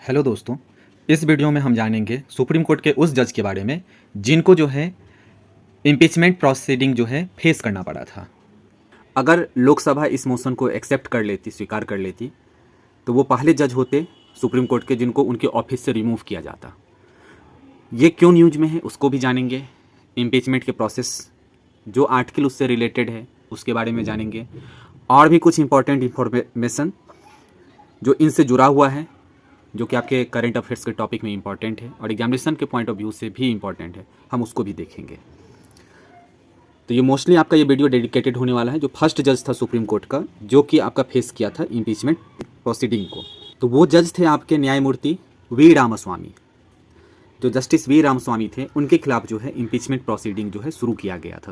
Hello दोस्तों, इस video में हम जानेंगे सुप्रीम कोर्ट के उस जज के बारे में जिनको जो है इम्पीचमेंट प्रोसीडिंग जो है फेस करना पड़ा था। अगर लोकसभा इस मोशन को एक्सेप्ट कर लेती, स्वीकार कर लेती, तो वो पहले जज होते सुप्रीम कोर्ट के जिनको उनके ऑफिस से रिमूव किया जाता। ये क्यों न्यूज में है उसको भी जानेंगे। इम्पीचमेंट के प्रोसेस जो आर्टिकल उससे रिलेटेड है उसके बारे में जानेंगे, और भी कुछ इंपॉर्टेंट इंफॉर्मेशन जो इनसे जुड़ा हुआ है, जो कि आपके करंट अफेयर्स के टॉपिक में इंपॉर्टेंट है और एग्जामिनेशन के पॉइंट ऑफ व्यू से भी इंपॉर्टेंट है, हम उसको भी देखेंगे। तो ये मोस्टली आपका ये वीडियो डेडिकेटेड होने वाला है जो फर्स्ट जज था सुप्रीम कोर्ट का, जो कि आपका फेस किया था इम्पीचमेंट प्रोसीडिंग को। तो वो जज थे आपके न्यायमूर्ति वी रामास्वामी। जो जस्टिस वी रामास्वामी थे उनके खिलाफ जो है इम्पीचमेंट प्रोसीडिंग जो है शुरू किया गया था।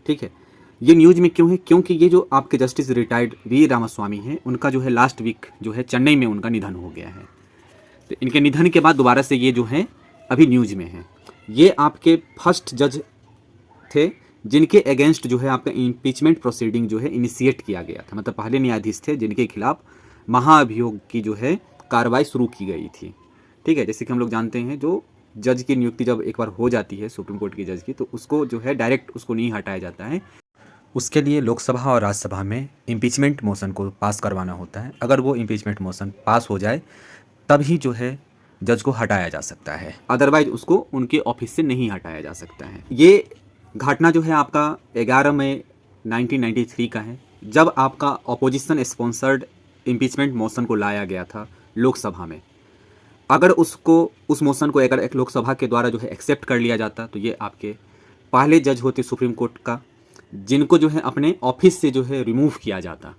ठीक है, ये न्यूज में क्यों है? क्योंकि ये जो आपके जस्टिस रिटायर्ड वी रामास्वामी हैं, उनका जो है लास्ट वीक जो है चेन्नई में उनका निधन हो गया है। तो इनके निधन के बाद दोबारा से ये जो है अभी न्यूज में है। ये आपके फर्स्ट जज थे जिनके अगेंस्ट जो है आपका इम्पीचमेंट प्रोसीडिंग जो है इनिशिएट किया गया था। मतलब पहले न्यायाधीश थे जिनके खिलाफ महाअभियोग की जो है कार्रवाई शुरू की गई थी। ठीक है, जैसे कि हम लोग जानते हैं जो जज की नियुक्ति जब एक बार हो जाती है सुप्रीम कोर्ट की जज की, तो उसको जो है डायरेक्ट उसको नहीं हटाया जाता है। उसके लिए लोकसभा और राज्यसभा में इम्पीचमेंट मोशन को पास करवाना होता है। अगर वो इम्पीचमेंट मोशन पास हो जाए तभी जो है जज को हटाया जा सकता है, अदरवाइज उसको उनके ऑफिस से नहीं हटाया जा सकता है। ये घटना जो है आपका 11 मई 1993 का है, जब आपका अपोजिशन स्पॉन्सर्ड इम्पीचमेंट मोशन को लाया गया था लोकसभा में। अगर उस मोशन को अगर एक लोकसभा के द्वारा जो है एक्सेप्ट कर लिया जाता तो ये आपके पहले जज होते सुप्रीम कोर्ट का जिनको जो है अपने ऑफिस से जो है रिमूव किया जाता।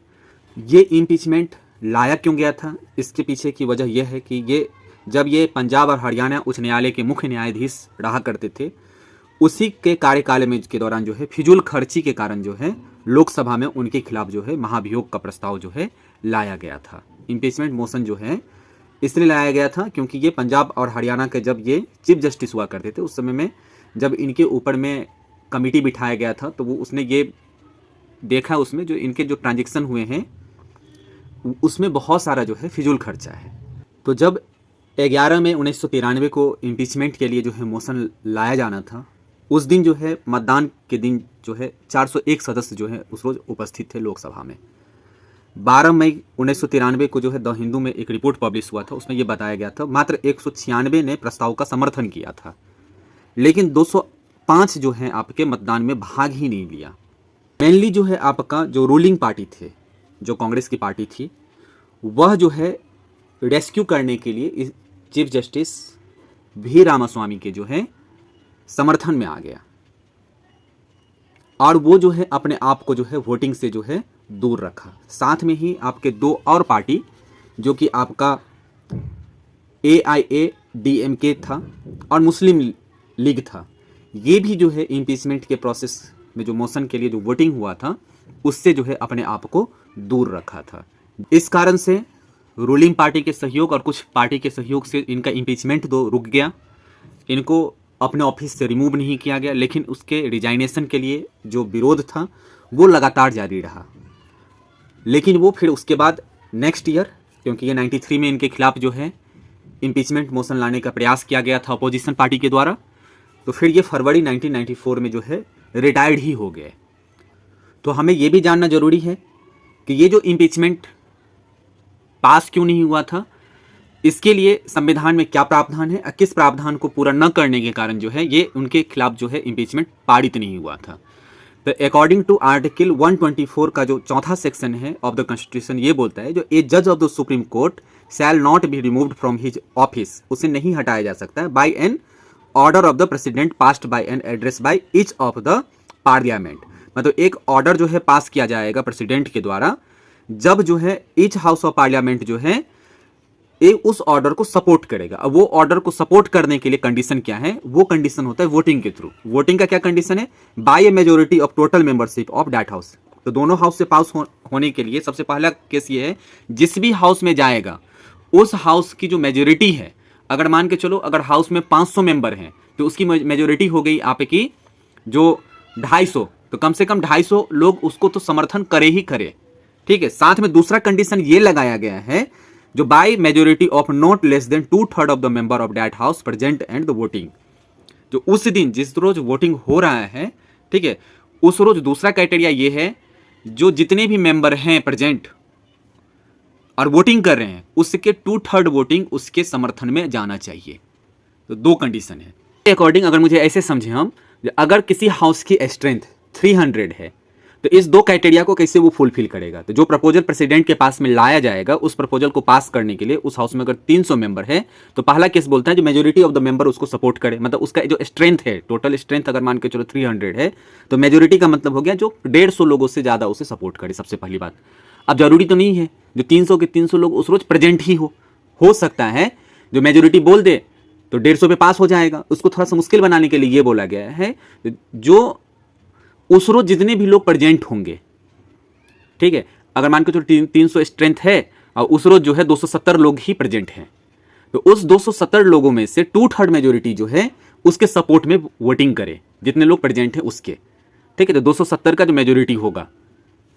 ये इम्पीचमेंट लाया क्यों गया था, इसके पीछे की वजह यह है कि जब ये पंजाब और हरियाणा उच्च न्यायालय के मुख्य न्यायाधीश रहा करते थे, उसी के कार्यकाल में के दौरान जो है फिजूल खर्ची के कारण जो है लोकसभा में उनके खिलाफ जो है महाभियोग का प्रस्ताव जो है लाया गया था। इम्पीचमेंट मोशन जो है इसलिए लाया गया था क्योंकि ये पंजाब और हरियाणा के जब ये चीफ जस्टिस हुआ करते थे उस समय में जब इनके ऊपर में कमेटी बिठाया गया था, तो वो उसने ये देखा उसमें जो इनके जो ट्रांजेक्शन हुए हैं उसमें बहुत सारा जो है फिजूल खर्चा है। तो जब 11 मई 1993 को इम्पीचमेंट के लिए जो है मोशन लाया जाना था, उस दिन जो है मतदान के दिन जो है 401 सदस्य जो है उस रोज उपस्थित थे लोकसभा में। 12 मई 1993 को जो है द हिंदू में एक रिपोर्ट पब्लिश हुआ था, उसमें यह बताया गया था मात्र 196 ने प्रस्ताव का समर्थन किया था, लेकिन 205 जो है आपके मतदान में भाग ही नहीं लिया। मेनली जो है आपका जो रूलिंग पार्टी थे, जो कांग्रेस की पार्टी थी, वह जो है रेस्क्यू करने के लिए इस चीफ जस्टिस वी रामास्वामी के जो है समर्थन में आ गया, और वो जो है अपने आप को जो है वोटिंग से जो है दूर रखा। साथ में ही आपके दो और पार्टी जो कि आपका AIADMK था और मुस्लिम लीग था, ये भी जो है इम्पीचमेंट के प्रोसेस में जो मोशन के लिए जो वोटिंग हुआ था उससे जो है अपने आप को दूर रखा था। इस कारण से रूलिंग पार्टी के सहयोग और कुछ पार्टी के सहयोग से इनका इम्पीचमेंट तो रुक गया, इनको अपने ऑफिस से रिमूव नहीं किया गया, लेकिन उसके रिजाइनेशन के लिए जो विरोध था वो लगातार जारी रहा। लेकिन वो फिर उसके बाद नेक्स्ट ईयर, क्योंकि ये 93 में इनके खिलाफ जो है इम्पीचमेंट मोशन लाने का प्रयास किया गया था अपोजिशन पार्टी के द्वारा, तो फिर ये फरवरी 1994 में जो है रिटायर्ड ही हो गए। तो हमें ये भी जानना जरूरी है कि ये जो इम्पीचमेंट पास क्यों नहीं हुआ था, इसके लिए संविधान में क्या प्रावधान है, किस प्रावधान को पूरा न करने के कारण जो है ये उनके खिलाफ जो है इम्पीचमेंट पारित नहीं हुआ था। तो अकॉर्डिंग टू आर्टिकल 124 का जो चौथा सेक्शन है ऑफ द कॉन्स्टिट्यूशन, ये बोलता है जो ए जज of the Supreme Court shall not be removed from his office, उसे नहीं हटाया जा सकता है by an order of the President passed by an address by each of the Parliament. मतलब एक ऑर्डर जो है पास किया जाएगा प्रेसिडेंट के द्वारा, जब जो है ईच हाउस ऑफ पार्लियामेंट जो है उस ऑर्डर को सपोर्ट करेगा। अब वो ऑर्डर को सपोर्ट करने के लिए कंडीशन क्या है? वो कंडीशन होता है वोटिंग के थ्रू। वोटिंग का क्या कंडीशन है? By a majority of total membership of that house. तो दोनों हाउस से पास होने के लिए सबसे पहला केस ये है, जिस भी हाउस में जाएगा उस हाउस की जो मेजोरिटी है, अगर मान के चलो अगर हाउस में 500 मेंबर हैं तो उसकी मेजोरिटी हो गई आपकी जो 250, तो कम से कम 250 लोग उसको तो समर्थन करे ही करे। ठीक है, साथ में दूसरा कंडीशन ये लगाया गया है जो by majority of not less than 2/3 of the member of that house present and the voting. जो उस दिन जिस रोज वोटिंग हो रहा है, ठीक है, उस रोज दूसरा क्राइटेरिया ये है, जो जितने भी मेंबर हैं प्रेजेंट और वोटिंग कर रहे हैं, उसके 2/3 वोटिंग उसके समर्थन में जाना चाहिए। तो दो कंडीशन है। अकॉर्डिंग अगर मुझे ऐसे समझे हम, अगर किसी हाउस की स्ट्रेंथ 300 है, तो इस दो क्राइटेरिया को कैसे वो फुलफिल करेगा। तो जो प्रपोजल प्रेसिडेंट के पास में लाया जाएगा, उस प्रपोजल को पास करने के लिए उस हाउस में अगर 300 मेंबर है, तो पहला केस बोलता है जो मेजोरिटी ऑफ द मेंबर उसको सपोर्ट करे, मतलब उसका जो स्ट्रेंथ है, टोटल स्ट्रेंथ अगर मान के चलो 300 है, तो मेजोरिटी का मतलब हो गया जो 150 लोगों से ज्यादा उसे सपोर्ट करे, सबसे पहली बात। अब जरूरी तो नहीं है जो 300 के 300 लोग उस रोज प्रेजेंट ही हो सकता है जो मेजोरिटी बोल दे तो 150 पे पास हो जाएगा। उसको थोड़ा सा मुश्किल बनाने के लिए ये बोला गया है जो उस रोज जितने भी लोग प्रेजेंट होंगे, ठीक है, अगर मान के चलो 300 स्ट्रेंथ है और उस रोज जो है 270 लोग ही प्रेजेंट हैं, तो उस 270 लोगों में से 2/3 मेजोरिटी जो है उसके सपोर्ट में वोटिंग करे, जितने लोग प्रेजेंट हैं उसके, ठीक है। तो 270 का जो मेजोरिटी होगा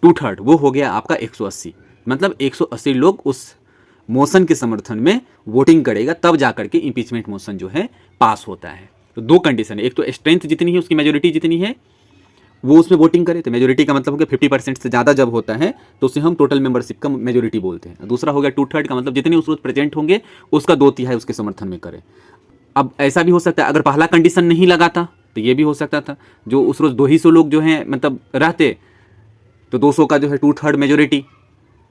2/3 वो हो गया आपका 180, मतलब 180 लोग उस मोशन के समर्थन में वोटिंग करेगा, तब जाकर के इंपीचमेंट मोशन जो है पास होता है। तो दो कंडीशन है, एक तो स्ट्रेंथ जितनी है उसकी मेजोरिटी जितनी है वो उसमें वोटिंग करे, तो मेजोरिटी का मतलब हो गया 50% से ज़्यादा जब होता है तो उसे हम टोटल मेंबरशिप का मेजोरिटी बोलते हैं। दूसरा हो गया 2/3 का मतलब जितने उस रोज प्रेजेंट होंगे उसका 2/3 उसके समर्थन में करे। अब ऐसा भी हो सकता है अगर पहला कंडीशन नहीं लगाता तो ये भी हो सकता था जो उस रोज 200 लोग जो हैं मतलब रहते, तो 200 का जो है 2/3 मेजोरिटी,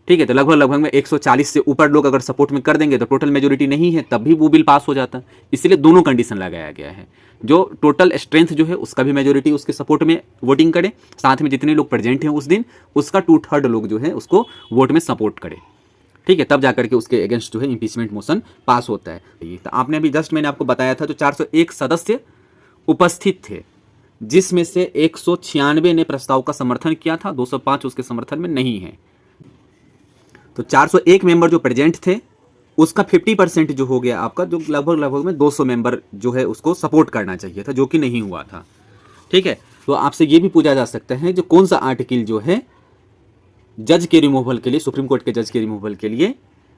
ठीक है, तो लगभग में 140 से ऊपर लोग अगर सपोर्ट में कर देंगे तो टोटल मेजोरिटी नहीं है, तब भी वो बिल पास हो जाता। इसलिए दोनों कंडीशन लगाया गया है, जो टोटल स्ट्रेंथ जो है उसका भी मेजोरिटी उसके सपोर्ट में वोटिंग करे, साथ में जितने लोग प्रेजेंट हैं उस दिन उसका 2/3 लोग जो है उसको वोट में सपोर्ट करे, ठीक है, तब जाकर के उसके अगेंस्ट जो है इंपीचमेंट मोशन पास होता है। तो आपने अभी जस्ट मैंने आपको बताया था जो 401 सदस्य उपस्थित थे, जिसमें से 196 ने प्रस्ताव का समर्थन किया था, 205 उसके समर्थन में नहीं है। तो 401 मेंबर जो प्रेजेंट थे उसका 50% जो हो गया आपका, जो लगभग में 200 मेंबर जो है उसको सपोर्ट करना चाहिए था, जो कि नहीं हुआ था, ठीक है। तो आपसे ये भी पूछा जा सकता है जो कौन सा आर्टिकल जो है जज के रिमूवल के लिए, सुप्रीम कोर्ट के जज के रिमूवल के लिए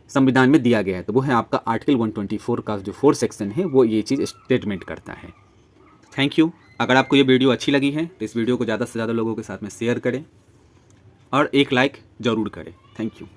संविधान में दिया गया है, तो वो है आपका आर्टिकल 124 का जो 4 सेक्शन है वो ये चीज़ स्टेटमेंट करता है। Thank you. अगर आपको ये वीडियो अच्छी लगी है तो इस वीडियो को ज़्यादा से ज़्यादा लोगों के साथ में शेयर करें और एक लाइक ज़रूर करें। Thank you.